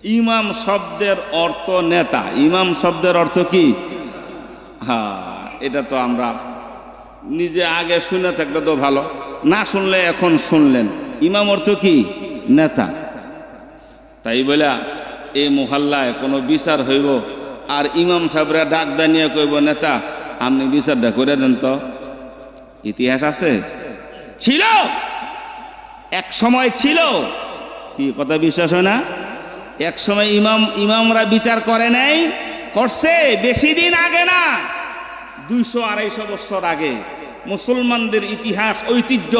ইমাম শব্দের অর্থ নেতা। ইমাম শব্দের অর্থ কি? হ্যাঁ, এটা তো আমরা নিজে আগে শুনে থাকলে তো ভালো, না শুনলে এখন শুনলেন। ইমাম অর্থ কি? নেতা। তাই বলে এই মহল্লায় কোনো বিচার হইব আর ইমাম সাহেবরা ডাক দানিয়ে কইব, নেতা আপনি বিচারটা করে দেন তো। ইতিহাস আছে, ছিল, এক সময় ছিল। কি কথা বিশ্বাস হয় না? এক সময় ইমামরা বিচার করে নাই, করছে। বেশি দিন আগে না, 200-250 বছর আগে। মুসলমানদের ইতিহাস ঐতিহ্য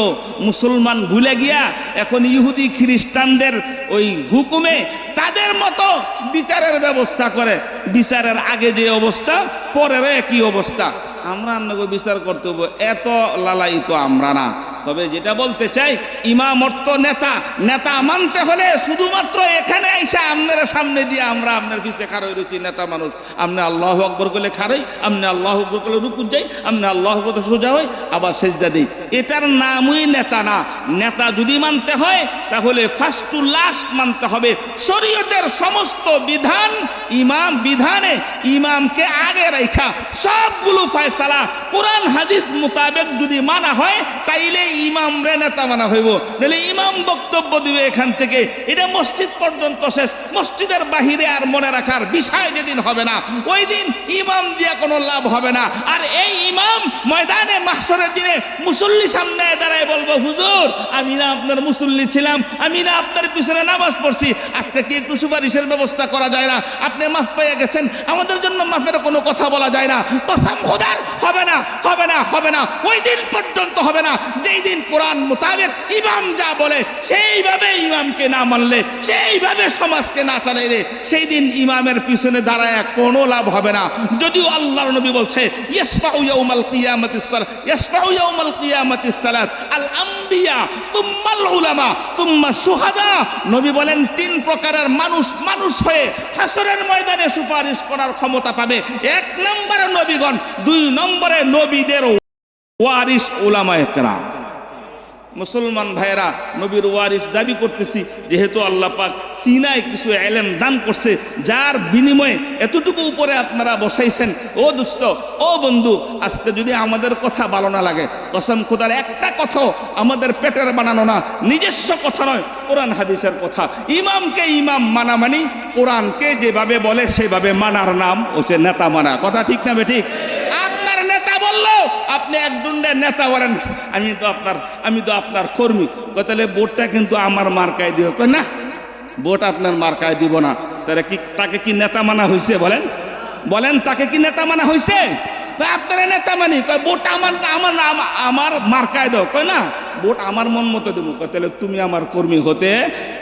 মুসলমান ভুলে গিয়া এখন ইহুদি খ্রিস্টানদের ওই হুকুমে তাদের মতো বিচারের ব্যবস্থা করে। বিচারের আগে যে অবস্থা, পরের একই অবস্থা। আমরা আপনাকে বিচার করতে হবে, এত লালাই তো আমরা না। তবে যেটা বলতে চাই, ইমাম অর্থ নেতা। নেতা মানতে হলে শুধুমাত্র এখানে আইসা আপনার সামনে দিয়ে আমরা আপনার পিছিয়ে খাড়াই রয়েছি। নেতা মানুষ, আপনি আল্লাহু আকবার করলে খাড়াই, আপনি আল্লাহু আকবার করলে রুকুত যাই, আপনি আল্লাহু আকবার সোজা হই, আবার সেজদা দিই। এটার নামই নেতা না। নেতা যদি মানতে হয় তাহলে ফার্স্ট টু লাস্ট মানতে হবে। শরীয়তের সমস্ত বিধান বিধানে ইমামকে আগে রাখা সবগুলো ফয়সালা কোরআন হাদিস মোতাবেক যদি মানা হয় তাইলে ইমাম রে নেতা মানা হইব। নাহলে ইমাম বক্তব্য দিবে এখান থেকে, এটা মসজিদ পর্যন্ত শেষ। মসজিদের বাহিরে আর মনে রাখার বিষয় যেদিন হবে না, ওই দিন ইমাম দিয়া কোনো লাভ হবে না। আর এই ইমাম ময়দানে মাহশরের দিনে মুসল্লি সামনে দাঁড়ায় বলবো, হুজুর আমি না আপনার মুসল্লি ছিলাম, আমি না আপনার পিছনে নামাজ পড়ছি, আজকে কি একটু সুপারিশের ব্যবস্থা করা যায় না? আপনি মাফ পেয়ে গেছেন, আমাদের জন্য মাফের কোনো কথা বলা যায় না। কসম খোদার হবে না, হবে না, হবে না। ওই দিন পর্যন্ত হবে না যেই দিন কোরআন মোতাবেক ইমাম যা বলে সেইভাবে ইমামকে না মানলে, সেইভাবে সমাজকে না চালাইলে, সেই দিন ইমামের পিছনে দাঁড়ায় কোনো লাভ হবে না। যদিও আল্লাহর নবী বলছে, ইয়াসফাউ ইয়াউমাল কিয়ামাতিস সালাত, ইয়াসফাউ ইয়াউমাল কিয়ামাতিস সালাত আল আম্বিয়া তুম্মাল উলামা তুম্মা শুহাদা। নবী বলেন 3 প্রকারের মানুষ হয়ে হাসরের ময়দানে সুপারিশ করার ক্ষমতা পাবে। 1 নম্বরে নবীগণ, 2 নম্বরে নবীদের ওয়ারিস উলামায়ে কেরাম। মুসলমান ভাইয়েরা, নবীর ওয়ারিস দাবি করতেছি যেহেতু আল্লাহ পাক সিনায় কিছু ইলম দান করছে, যার বিনিময়ে এতটুকু উপরে আপনারা বসাইছেন। ও দোস্ত, ও বন্ধু, আজকে যদি আমাদের কথা ভালো না লাগে, কসম খোদার একটা কথাও আমাদের পেটের বানানো না, নিজস্ব কথা নয়, কোরআন হাদিসের কথা। ইমামকে ইমাম মানা মানি, কোরআনকে যেভাবে বলে সেভাবে মানার নাম হচ্ছে নেতা মানা। কথা ঠিক না বেঠিক? আপনার নেতা বললো, আপনি একজনকে নেতা বলেন, আমি তো আপনার কর্মী, তাহলে ভোটটা কিন্তু আমার মার্কায় দিও। না, ভোট আপনার মার্কায় দিব না। তাহলে কি তাকে কি নেতা মানা হয়েছে? বলেন তাকে কি নেতা মানা হয়েছে? আপনারা নেতা মানি, ভোট আমার মার্কায় দাও। কয় না, ভোট আমার মন মতো দেবো। তাহলে তুমি আমার কর্মী হতে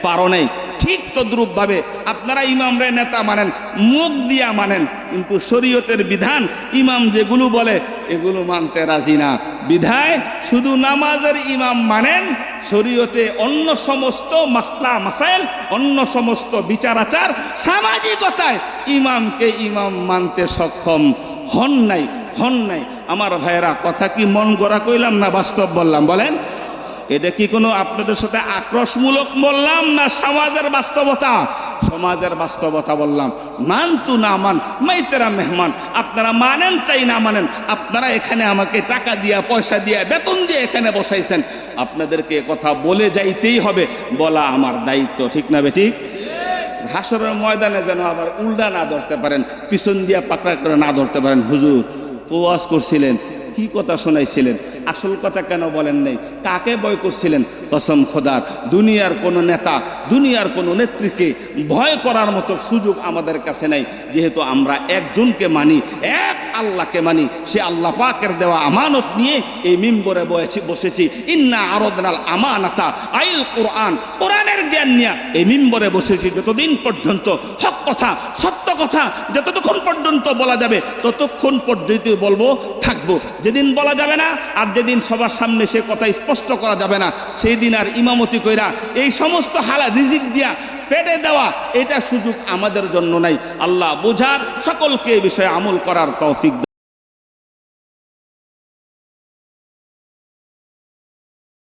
পারো নাই। ঠিক তদ্রূপ ভাবে আপনারা ইমামরে নেতা মানেন, মুখ দিয়া মানেন, কিন্তু শরীয়তের বিধান ইমাম যেগুলো বলে এগুলো মানতে রাজি না। বিধায় শুধু নামাজের ইমাম মানেন, শরীয়তে অন্য সমস্ত মাসলা মাসাইল, অন্য সমস্ত বিচার আচার, সামাজিকতায় ইমামকে ইমাম মানতে সক্ষম হন নাই। আমার ভাইয়েরা, কথা কি মন গড়া কইলাম না বাস্তব বললাম? বলেন, এটা কি কোনো আপনাদের সাথে আক্রোশমূলক বললাম না সমাজের বাস্তবতা? সমাজের বাস্তবতা বললাম। মান তু না মান মাইতেরা মেহমান। আপনারা মানেন চাই না মানেন, আপনারা এখানে আমাকে টাকা দিয়া, পয়সা দিয়া, বেতন দিয়ে এখানে বসাইছেন, আপনাদেরকে কথা বলে যাইতেই হবে, বলা আমার দায়িত্ব। ঠিক না বেঠিক? হাসরের ময়দানে যেন আবার উল্টা না ধরতে পারেন, পিছন দিয়া পাকড়া করে না ধরতে পারেন। হুজুর ওয়াজ করছিলেন, কি কথা শোনাইছিলেন, আসল কথা কেন বলেন নাই, কাকে ভয় করছিলেন? কসম খোদার, দুনিয়ার কোনো নেতা, দুনিয়ার কোনো নেত্রীকে ভয় করার মতো সুযোগ আমাদের কাছে নাই। যেহেতু আমরা একজনকে মানি, এক আল্লাহকে মানি, সে আল্লাহ পাকের দেওয়া আমানত নিয়ে এই মিম্বরে বসেছি। ইন্না আরাদনাল আমানাতা আইল কোরআন, কোরআনের জ্ঞান নিয়ে এই মিম্বরে বসেছি। যতদিন পর্যন্ত হক কথা, সত্য কথা যতক্ষণ পর্যন্ত বলা যাবে ততক্ষণ পর্যন্ত বলবো, থাকবো। যেদিন বলা যাবে না, আর যেদিন সবার সামনে সে কথা স্পষ্ট করা যাবে না, সেই দিন আর ইমামতি কইরা এই সমস্ত হালা রিজিক দিয়া পেটে দেওয়া, এটা সুযোগ আমাদের জন্য নাই। আল্লাহ বোঝার, সকলকে এই বিষয়ে আমল করার তৌফিক।